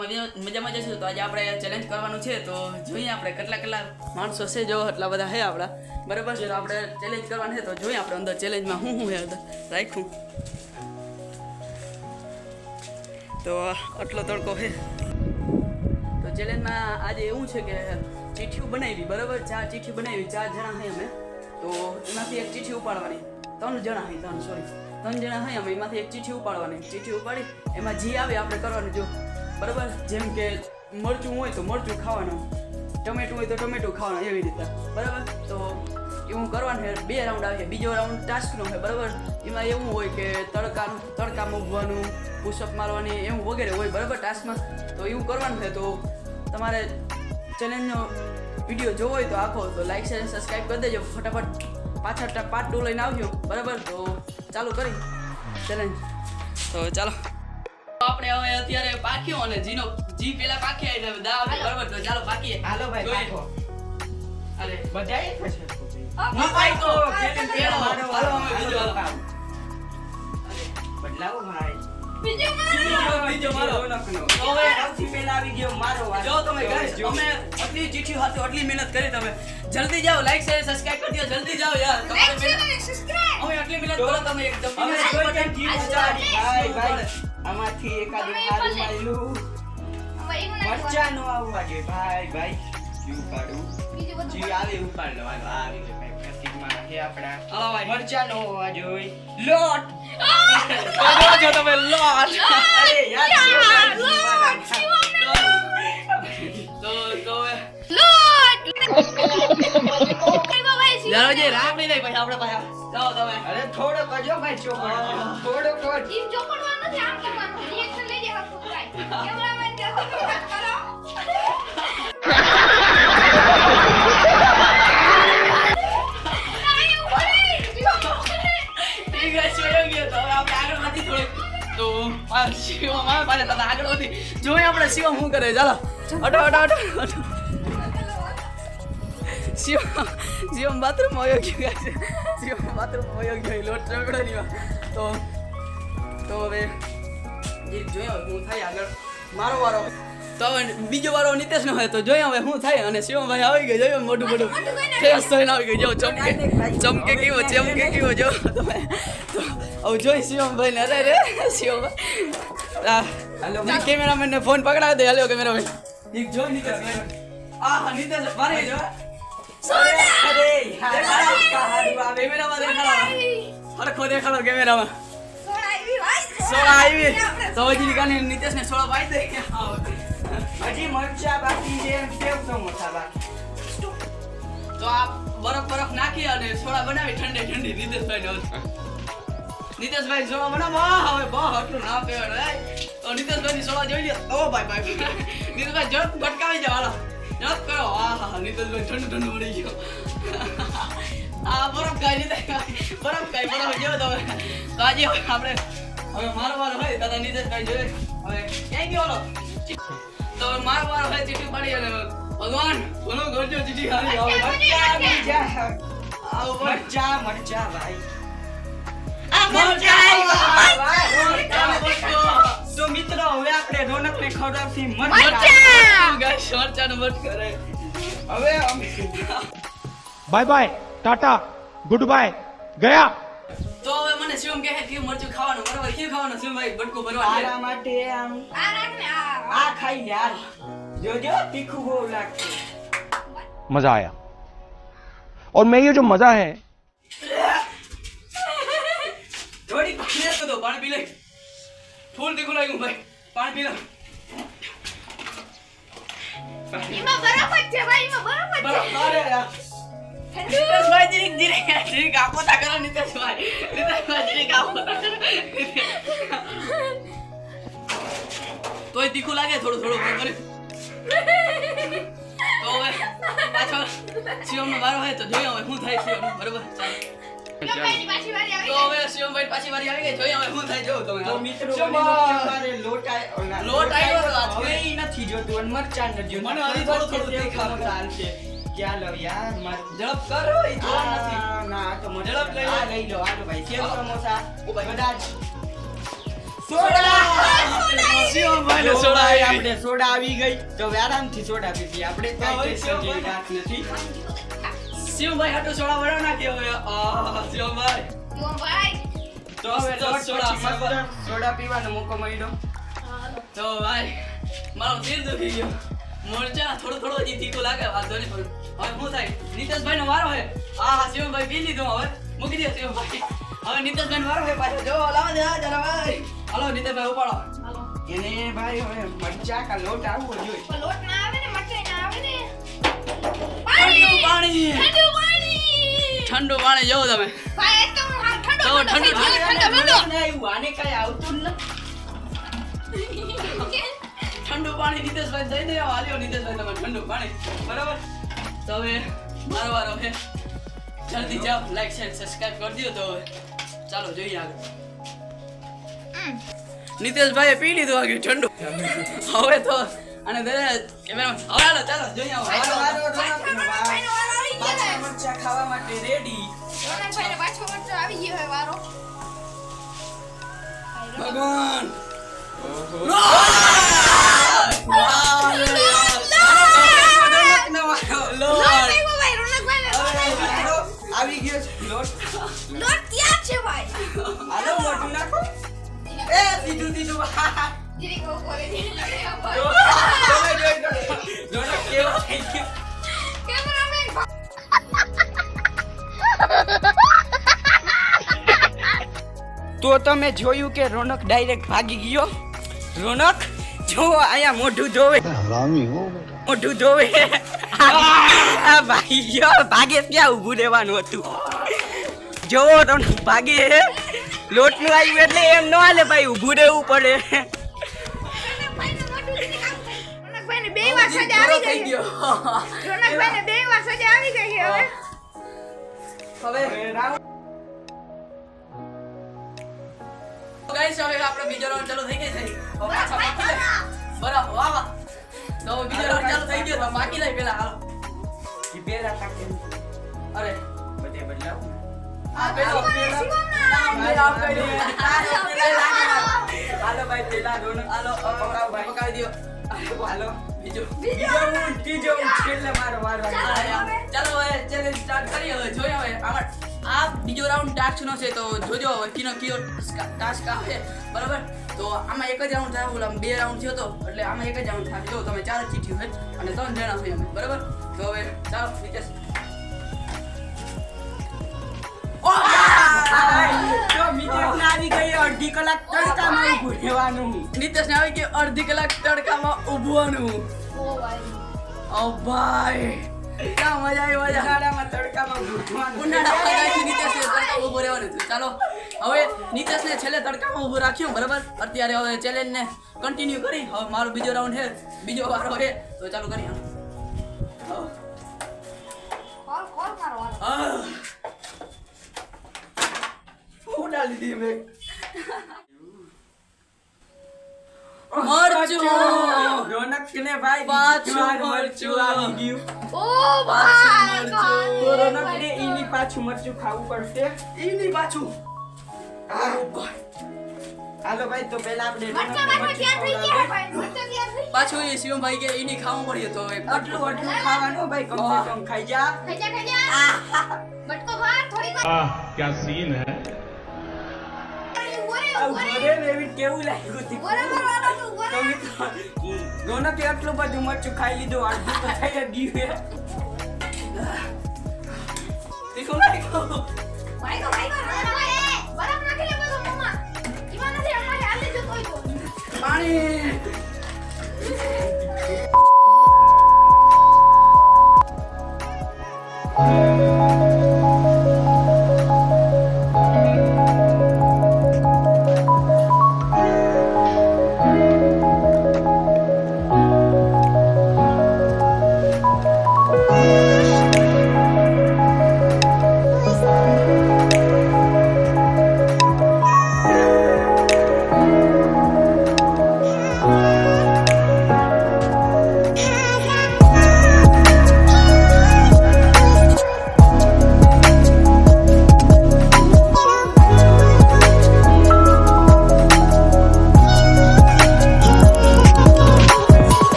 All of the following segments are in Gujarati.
મજામાં જશું. તો આજે આપણે ચેલેન્જ કરવાનું છે. તો જોઈએ આપણે કેટલા માણસો છે. જો એટલા બધા છે આપણા, બરાબર છે. તો આપણે ચેલેન્જ કરવાનું છે. તો જોઈએ આપણે અંદર ચેલેન્જમાં શું છે અંદર રાખ્યું. તો આટલો તડકો છે. તો ચેલેન્જમાં આજે એવું છે કે ચીઠીઓ બનાવી, બરાબર. 4 ચીઠી બનાવી, 4 જણા છે અમે. તો એમાંથી એક ચીઠી ઉપાડવાની. 3 જણા છે, 3 જણા છે અમે. એમાંથી એક ચીઠી ઉપાડવાની. ચીઠી ઉપાડી એમાં જે આવે આપણે કરવાનું. જો બરાબર, જેમ કે મરચું હોય તો મરચું ખાવાનું, ટમેટું હોય તો ટમેટું ખાવાનું, એવી રીતે, બરાબર. તો એવું કરવાનું છે. 2 રાઉન્ડ આવે છે. બીજો રાઉન્ડ ટાસ્કનો છે, બરાબર. એમાં એવું હોય કે તડકા મૂકવાનું, પુશઅપ મારવાની, એવું વગેરે હોય, બરાબર, ટાસ્કમાં. તો એવું કરવાનું છે. તો તમારે ચેલેન્જનો વિડીયો જોવો હોય તો આખો તો લાઈક શેર સબસ્ક્રાઈબ કરી દેજો. ફટાફટ પાછળ પાર્ટ 2 લઈને આવજો, બરાબર. તો ચાલુ કરી ચેલેન્જ. તો ચાલો આપણે હવે અત્યારે પાક્યો અને જી પેલા પાકી આવી દા આવે, બરાબર. તો ચાલો પાકીએ. હાલો ભાઈ પાકો. અરે બધાય પછી હું પાકો પેલો હાલો અમે બીજો હાલો. બદલાવો ભાઈ. બીજો મારો નકનો. તો હવે સૌથી પહેલા આવી ગયો મારો વારો. જો તમે ગાઈસ અમે આટલી ચીઠી હાથે આટલી મહેનત કરી, તમે જલ્દી જાઓ, લાઈક શેર સબસ્ક્રાઇબ કરી દો, જલ્દી જાઓ યાર. તમારે અમે આટલી મહેનત કરો, તમે એકદમ અમે કોઈ પણ જીવ ઉતારી ભાઈ. આમાંથી એકાદું હારું માર્યું. મરચા નો આવવા જોઈએ ભાઈ. જીવ કાઢું. જીવ આવે ઉપાડ લો. હાલો આવી ગયો ભાઈ. પ્રતિકમાં છે આપણા. હાલો ભાઈ. મરચા નો હોવા જોઈએ. લોટ. જો તમે લોટ. અરે યાર જારો જે રાખ નહીં ભાઈ આપણે પાછા જાઓ તમે. અરે થોડો કરજો ભાઈ. ચોપડ થોડો કર. ઠીક છે, જોઈ ગયો. તો હવે આપણે આગળ વધી થોડીક. તો શિવમ આવે પાછા તમે આગળ વધી જોઈએ આપણે શિવમ શું કરે. ચાલો અટો શિવમ બાથરૂમમાં વયો ગયો છે. શિવમ બાથરૂમમાં વયો ગયો લોટ રગડો ની. તો હવે જોઈએ હું થાય આગળ. મારો વારો. તો હવે બીજો વારો નિતેશ નો હોય. તો જોઈએ હવે શું થાય. અને શિવમભાઈ આવી ગયો. જોયો મોટું ફેસ થઈને આવી ગયો. જો ચમકે કેવો જો તમે. તો હવે જોઈ શિવમભાઈ ને. અરે શિવમભાઈ કેમેરામેન ને ફોન પકડાવી દે. હાલો કેમેરામેન એક જો નિતેશ. નિતેશ મારે જો. કેમેરામાં દેખાડો કેમેરામાં. સોળા આવી. તો હજી કાને નિતેશ ને સોળા પાઈ દે. હજી મરચા બાકી છે. સેવ સમોસા બાકી. તો આ બરફ નાખી અને સોડા બનાવી ઠંડી નિતેશભાઈ સોડા બનાવો. હવે બહુ આટલું ના પીવાનું. તો નિતેશભાઈ ની સોડા જોઈ લે. ઓ ભાઈ નિતેશભાઈ ઝડપ ભટકાવી જાવ. હાલો ઝડપ કરો. હા નિતેશભાઈ ઠંડુ પડી ગયો. આ બરફ ખાઈ જેવો. તો આજે આપણે હવે મારો વારો હોય. દાદા નિતેશભાઈ જોઈએ હવે ક્યાં ગયો. હાલો તો મારો વારો હોય. ચીઠી પાડી અને ભગવાન ભલો કરજો. ચીઠી ખાલી મરચા ભાઈ. તો મિત્રો હવે આપણે રોનક ને ખવડાવથી મરચા નો મત કરે. હવે અમે bye bye tata goodbye गया. તો હવે મને શિવમ કહે કે મરચું ખાવાનું, બરાબર. કેવું ખાવાનું શિવમભાઈ? બટકો ભરવા આરા માટે આમ આ ખાઈ લે. હાલ જોજો તીખું બહુ લાગશે. मजा आया और मैं ये जो मजा है થોડી પાણી તો પાણી પી લે. ફૂલ તીખું લાગ્યું ભાઈ. પાણી પી લે. નિતેશભાઈ જીરીક આપો તા કરો. નિતેશભાઈ જીરીક આપો તા કરો. તોય તીખું લાગે થોડું બરાબર. તો હવે પાછો શિવમનો વારો હોય. તો જોઈએ હવે શું થાય શિવમ, બરાબર. તો હવે શિવમભાઈ પાછી વારી આવી ગઈ. જોઈએ હવે શું થાય. જોઉં તમે. તો મિત્રો મારે લોટ આવ્યો તો આ હવે ઈ નથી જોતું અને મરચાં નથી જોતું. મને હજી થોડું દેખાવ ચાલશે. ક્યાં લવ યાર માર ઝડપ કરો. ઈ જોવા નથી. ના તો ઝડપ લઈ લો. લઈ લો. હાલો ભાઈ. સેવ સમોસા ઓ ભાઈ. કદાચ શિવમભાઈને સોડા આવી. આપણે સોડા આવી ગઈ તો હવે આરામથી સોડા પીધી આપણે કાંઈ ટેન્શન જેવી વાત નથી. શિવમભાઈ હાટુ સોડા વડા નાખી હવે. શિવમભાઈ તો હવે તો લોટ સોડા પછી મસ્ત સોડા પીવાનો મોકો મળ્યો. તો ભાઈ મારો દિલ દુખી ગયો. મોરચા થોડું હજી તીખું લાગે, વાંધો નહીં, પણ હવે શું થાય? નીતેશભાઈ નો વારો હે. શિવમભાઈ પી લીધું, હવે મૂકી દે શિવમભાઈ. હવે નીતેશભાઈ નો વારો હે પાછો. જો લાવા દે જરા ભાઈ. હાલો નીતેશભાઈ ઉપાડો. એને ભાઈ હવે મરચા કા લોટ આવવો જોઈએ. ઠંડુ પાણી ઠંડુ પાણી જોવો તમે. આને કઈ આવતું જ ઠંડુ પાણી નીતેશભાઈ દઈ દે. હાલ્યો નીતેશભાઈ તમે ઠંડુ પાણી. બરાબર, તો હવે મારો વારો છે. જલ્દી જાઓ, લાઈક શેર સબસ્ક્રાઇબ કરી દો. તો હવે ચાલો જોઈએ આગળ. નીતેશભાઈએ પી લીધું આગળ ઠંડુ. હવે તો અને કેમેરા હવે હાલો ચાલો જોઈએ આવો. પાછા મરચા ખાવા માટે રેડી. ભગવાન આવી ગયો છે લોટ. હાલો મોટું નાખો. એ સીધું સીધું જોડો કેવો થઈ ગયો. તો તમે જોયું કે રોનક ડાયરેક્ટ ભાગી ગયો. રોનક જો આયા મોઢું જોવે, મોઢું જોવે. આ ભાઈ ગયો, ભાગે ક્યાં ઊભું રહેવાનું હતું. જો રોનક ભાગે. લોટ નું આવ્યું એટલે એમ ન હાલે ભાઈ, ઊભું રહેવું પડે. થઈ ગયો. હવે ગાઈસ હવે આપણો બીજો રાઉન્ડ ચાલુ થઈ ગઈ છે. હવે પાછા બાકી લે. બરાબર, વાહ વાહ. તો બીજો રાઉન્ડ ચાલુ થઈ ગયો, તો બાકી લઈ પેલા હાલો. ઈ પેલા તાકે. અરે બધે બદલાવ. આ પેલો હાલો ભાઈ પેલા રોનક. હાલો પકાવી દો. હાલો બીજો ત્રીજો છેલ્લે મારો વારો આવ્યો. ચાલો હવે ચેલેન્જ સ્ટાર્ટ કરીએ. હવે જોઈએ હવે આમાં આ બીજો રાઉન્ડ ટાસ્ક નો છે, તો જોજો હવે કયો ટાસ્ક આવે. બરાબર, તો આમાં એક જ રાઉન્ડ થાય. ઓલા 2 રાઉન્ડ થયો તો એટલે આમાં એક જ રાઉન્ડ થાય. જો તમે 4 ચીઠ્યું છે અને 3 જણા છે અમે. બરાબર, તો હવે ચાલો નીતેશ. તો મિત્રને આવી ગઈ અડધી કલાક તડકામાં ઊભું રહેવાનું. નીતેશને આવી ગયું અડધી કલાક તડકામાં ઊભવાનું. ઓ ભાઈ ક્યાં મજા આવી. ઉનાળામાં તડકામાં ઊભું રહેવાનું. ઉનાળામાં ગાઈસ નીતેશને તડકામાં ઊભું રહેવાનું છે. ચાલો હવે નીતેશને છેલ્લે તડકામાં ઊભું રાખ્યું. બરાબર, અત્યારે હવે ચેલેન્જને કન્ટિન્યુ કરી. હવે મારો બીજો રાઉન્ડ છે, બીજો વારો છે, તો ચાલુ કરી. ઉડાડી દીધી મેં. મરચું. રોનકને ભાઈ પાછું બીજી વાર મરચું. આવી ગયું. તો રોનકને ઈની પાછું મરચું ખાવું પડશે. એની પાછું. હાલો ભાઈ, તો પહેલા આપણે પાછું એ શિવમભાઈ કે એની ખાવું પડ્યું. તો હવે આટલું ખાવાનું ભાઈ, કમ સે કમ ખાઈ જા. क्या सीन है ઘરે એવી કેવું લાગ્યું તીખું? તમે તો રોનકે આટલું બધું મરચું ખાઈ લીધું, અડધું તો થઈ જ ગયું. તીખું લાગ્યું. પાણી.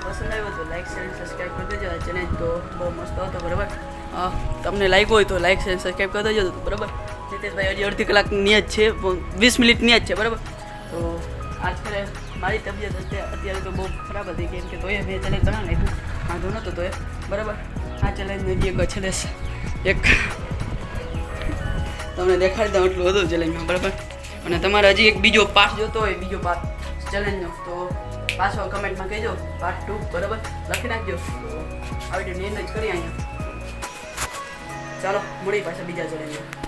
પસંદ આવ્યો તો લાઈક શેર સબસ્ક્રાઈબ કરી દેજો. આ ચેલેન્જ તો બહુ મસ્ત હતો બરાબર. તમને લાગ્યો હોય તો લાઈક શેર સબસ્ક્રાઈબ કરી દેજો બરાબર. જીતેશભાઈ હજી અડધી કલાકની જ છે, 20 મિનિટની જ છે બરાબર. તો આજકાલ મારી તબિયત અત્યારે તો બહુ ખરાબ હતી, કેમ કે તોય મેં ચેલેન્જ બનાવી નાખ્યું, વાંધો નહોતો તોય બરાબર. આ ચેલેન્જનું હજી એક છેલ્લે એક તમને દેખાડી દઉં એટલું હતું ચેલેન્જમાં બરાબર. અને તમારે હજી એક બીજો પાર્ટ જોતો હોય, બીજો પાર્ટ ચેલેન્જનો, તો પાછો કમેન્ટમાં કહેજો પાર્ટ 2 બરાબર, લખી નાખજો. તો આ વિડીયો એન્ડ જ કરીએ અહીંયા. ચાલો મળી પાછા બીજા ચેલેન્જમાં.